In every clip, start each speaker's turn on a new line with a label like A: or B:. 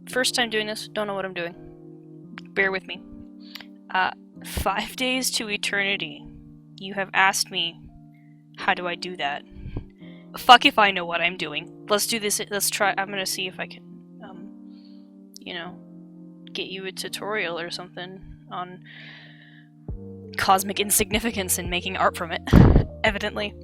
A: First time doing this, don't know what I'm doing. Bear with me. 5 days to eternity. You have asked me, how do I do that? Fuck if I know what I'm doing. Let's do this, let's try, I'm gonna see if I can, you know, get you a tutorial or something on cosmic insignificance and making art from it, evidently.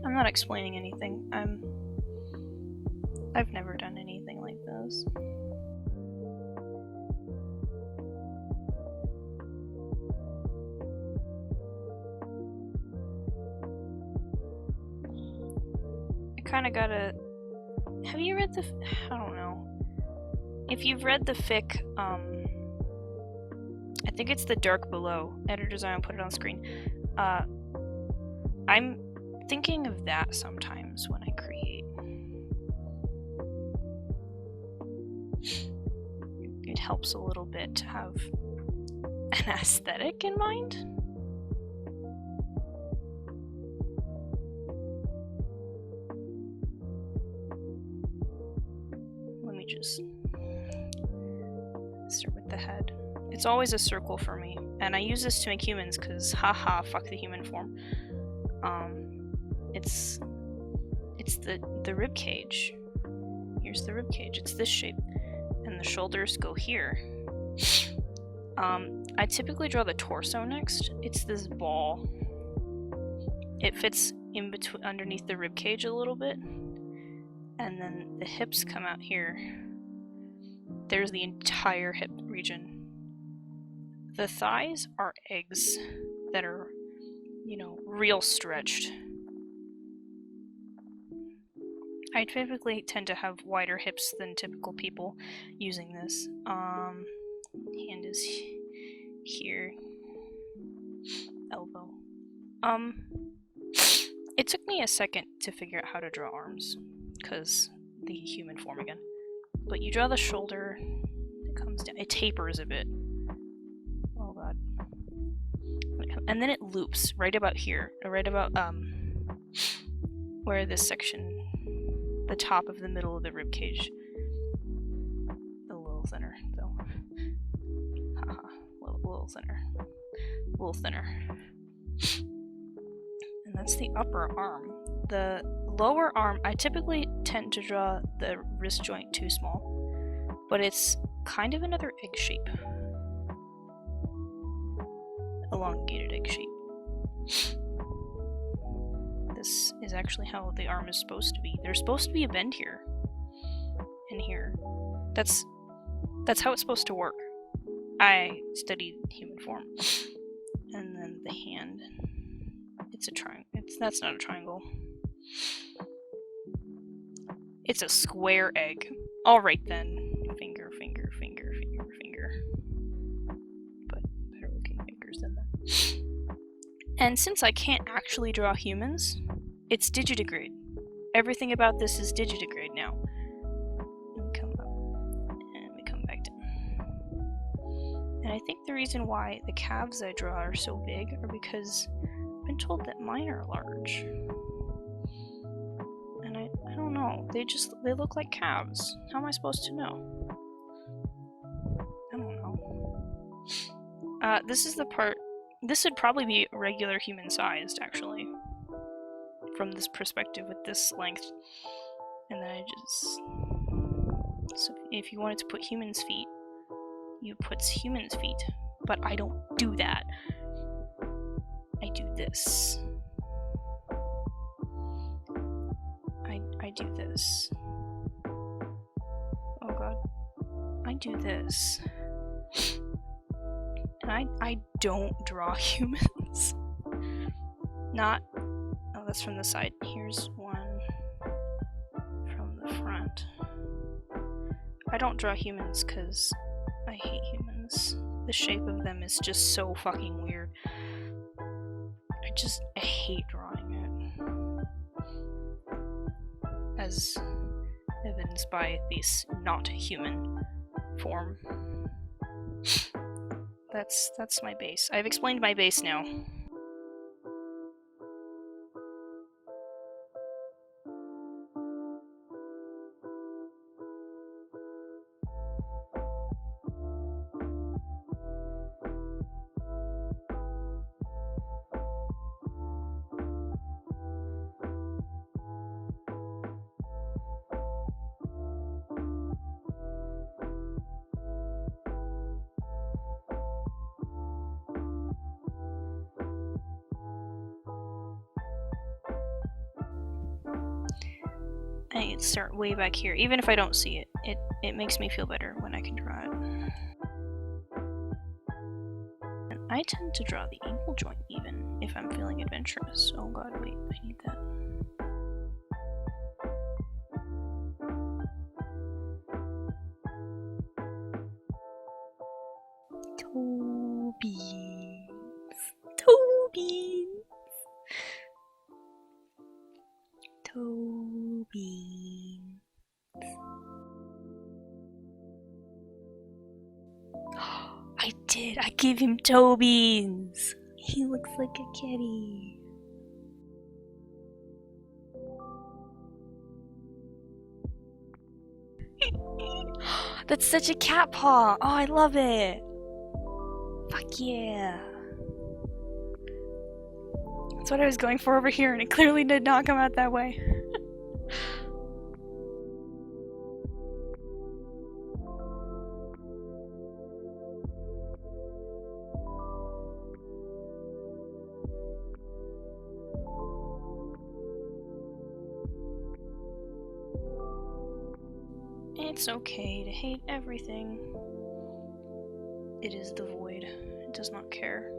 A: I'm not explaining anything. I've never done anything like this. I kinda gotta... Have you read the... I don't know. If you've read the fic, I think it's The Dark Below. Editor's Eye, I'll put it on screen. I'm thinking of that sometimes when I create. It helps a little bit to have an aesthetic in mind. Let me just start with the head. It's always a circle for me, and I use this to make humans because haha, fuck the human form. It's the rib cage. Here's the rib cage. It's this shape, and the shoulders go here. I typically draw the torso next. It's this ball. It fits in between, underneath the rib cage a little bit, and then the hips come out here. There's the entire hip region. The thighs are eggs that are, you know, real stretched. I typically tend to have wider hips than typical people using this. Hand is here. Elbow. It took me a second to figure out how to draw arms, because the human form again. But you draw the shoulder, it comes down, it tapers a bit. Oh god. And then it loops right about here, or right about, where this section, the top of the middle of the rib cage, a little thinner, though. Haha, a little thinner. A little thinner. And that's the upper arm. The lower arm, I typically tend to draw the wrist joint too small, but it's kind of another egg shape. Elongated egg shape. This is actually how the arm is supposed to be. There's supposed to be a bend here. And here. That's how it's supposed to work. I studied human form. And then the hand. It's a triangle. That's not a triangle. It's a square egg. Alright then. Finger, finger, finger, finger, finger. But better looking fingers than that. And since I can't actually draw humans, it's digitigrade. Everything about this is digitigrade now. And we come up, and we come back down. And I think the reason why the calves I draw are so big are because I've been told that mine are large. And I don't know, they look like calves. How am I supposed to know? I don't know. This is the part. This would probably be regular human sized, actually, from this perspective with this length. And then so if you wanted to put humans' feet, you put humans' feet. But I don't do that. I do this. I do this. Oh god. I do this. And I don't draw humans. Not... Oh, that's from the side. Here's one from the front. I don't draw humans because I hate humans. The shape of them is just so fucking weird. I hate drawing it. As evidenced by this not human form. That's my base. I've explained my base now. I need to start way back here. Even if I don't see it, it makes me feel better when I can draw it. And I tend to draw the ankle joint even if I'm feeling adventurous. Oh god, wait, I need that. Toe beans. Toe beans. Toe beans. I did! I gave him toe beans! He looks like a kitty. That's such a cat paw! Oh, I love it! Fuck yeah! That's what I was going for over here, and it clearly did not come out that way. It's okay to hate everything. It is the void. It does not care.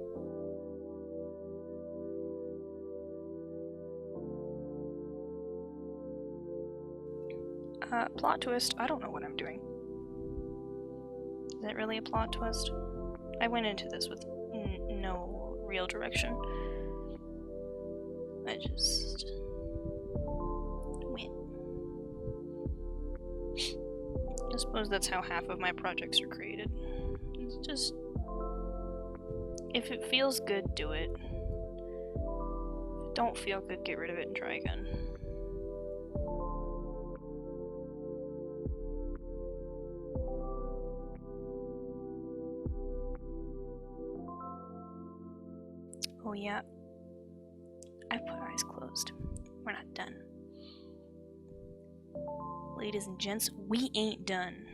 A: Plot twist. I don't know what I'm doing. Is that really a plot twist? I went into this with no real direction. I just went. I suppose that's how half of my projects are created. It's just, if it feels good, do it. If it don't feel good, get rid of it and try again. Oh yeah, I put eyes closed. We're not done. Ladies and gents, we ain't done.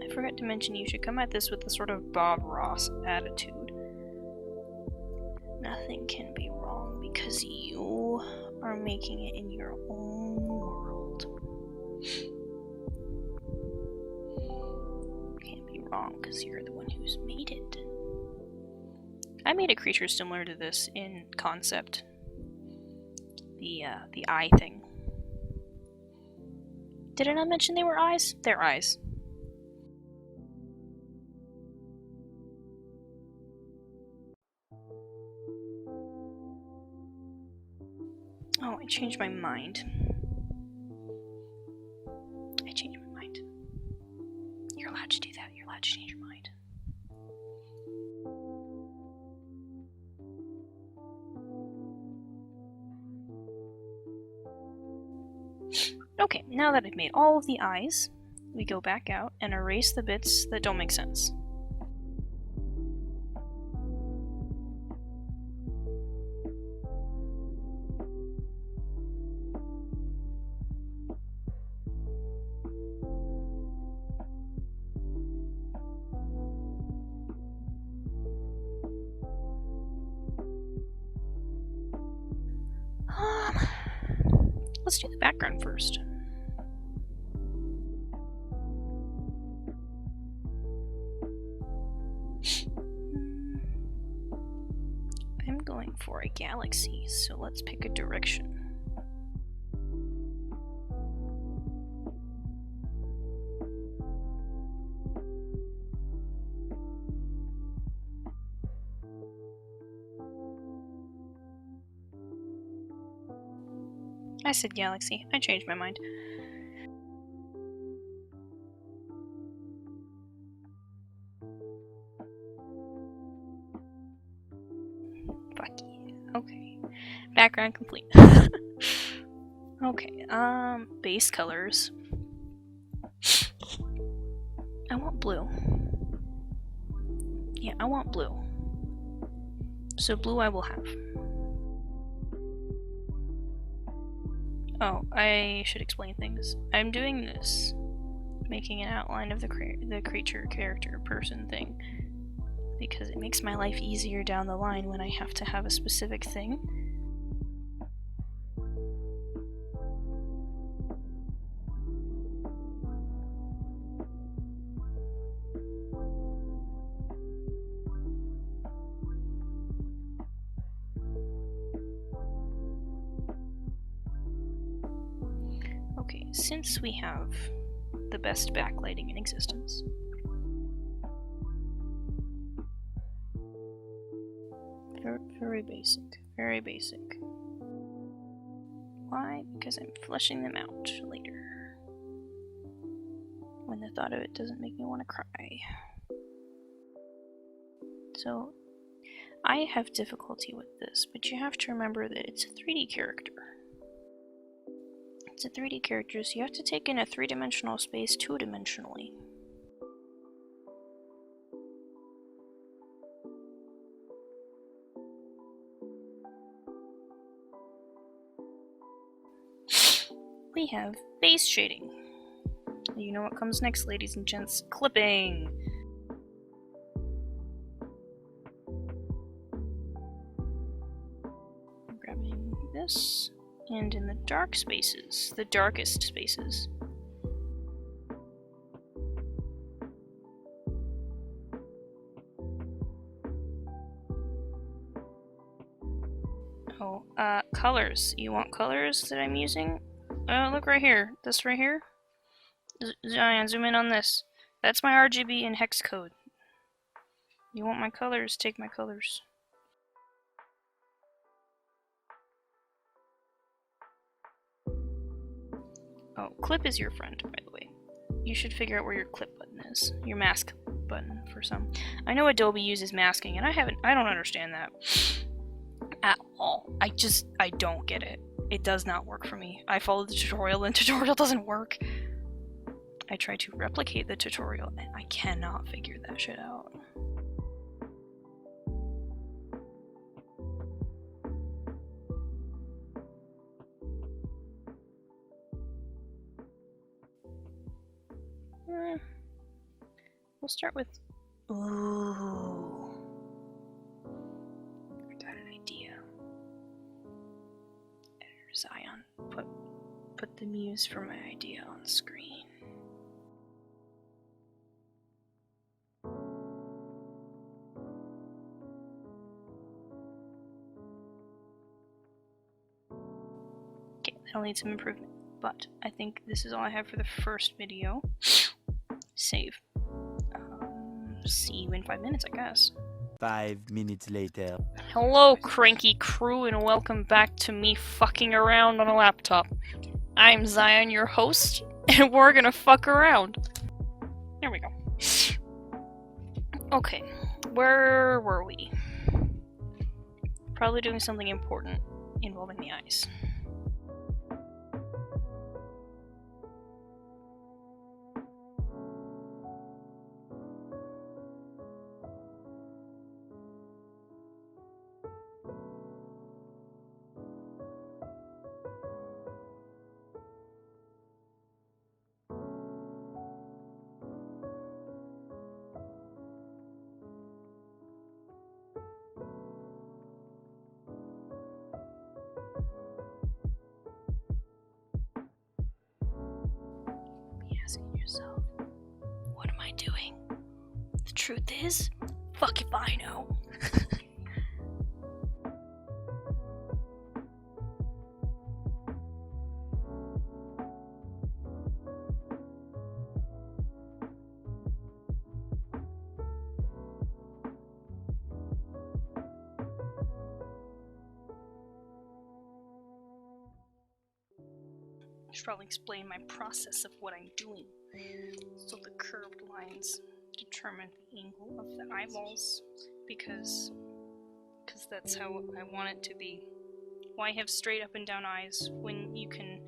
A: I forgot to mention you should come at this with the sort of Bob Ross attitude. Nothing can be wrong because you are making it in your own world. Can't be wrong because you're the one who's made it. I made a creature similar to this in concept. The eye thing. Did I not mention they were eyes? They're eyes. Oh, I changed my mind. I changed my mind. You're allowed to do that. You're allowed to change your mind. Okay, now that I've made all of the eyes, we go back out and erase the bits that don't make sense. Let's do the background first. I'm going for a galaxy, so let's pick a direction. I said galaxy. I changed my mind. Fuck yeah. Okay. Background complete. Okay, base colors. I want blue. Yeah, I want blue. So blue I will have. Oh, I should explain things. I'm doing this, making an outline of the creature, character, person thing, because it makes my life easier down the line when I have to have a specific thing. Okay, since we have the best backlighting in existence, very basic, very basic. Why? Because I'm fleshing them out later, when the thought of it doesn't make me want to cry. So, I have difficulty with this, but you have to remember that it's a 3D character. It's a 3D character, so you have to take in a 3-dimensional space 2-dimensionally. We have base shading. You know what comes next, ladies and gents. Clipping! I'm grabbing this, and in the dark spaces, the darkest spaces, colors. You want colors that I'm using? Look right here. This right here? Zion, zoom in on this. That's my RGB and hex code. You want my colors? Take my colors. Oh, clip is your friend, by the way. You should figure out where your clip button is. Your mask button for some. I know Adobe uses masking, and I don't understand that at all. I don't get it. It does not work for me. I followed the tutorial and the tutorial doesn't work. I try to replicate the tutorial and I cannot figure that shit out. We'll start with... Ooh. I got an idea. Editor Zion, put the muse for my idea on screen. Okay, that'll need some improvement, but I think this is all I have for the first video. Save. See you in 5 minutes, I guess.
B: 5 minutes later.
A: Hello, cranky crew, and welcome back to me fucking around on a laptop. I'm Zion, your host, and we're gonna fuck around. There we go. Okay, where were we? Probably doing something important involving the eyes. Asking yourself, what am I doing? The truth is, fuck if I know. should probably explain my process of what I'm doing. So the curved lines determine the angle of the eyeballs, because that's how I want it to be. Why have straight up and down eyes when you can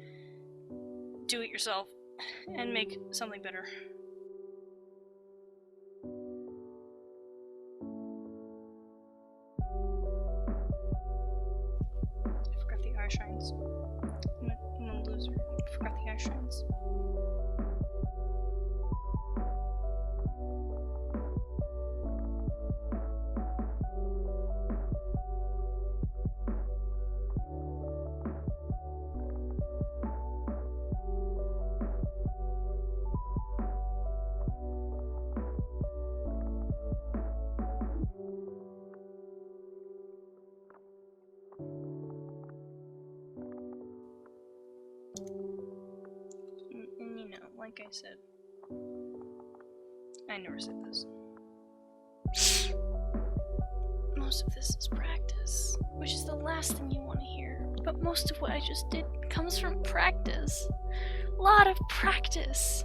A: do it yourself and make something better? I forgot the eye shines. I'm a loser. I forgot the eye shines. And you know, like I said, I never said this. Most of this is practice, which is the last thing you want to hear. But most of what I just did comes from practice. A lot of practice.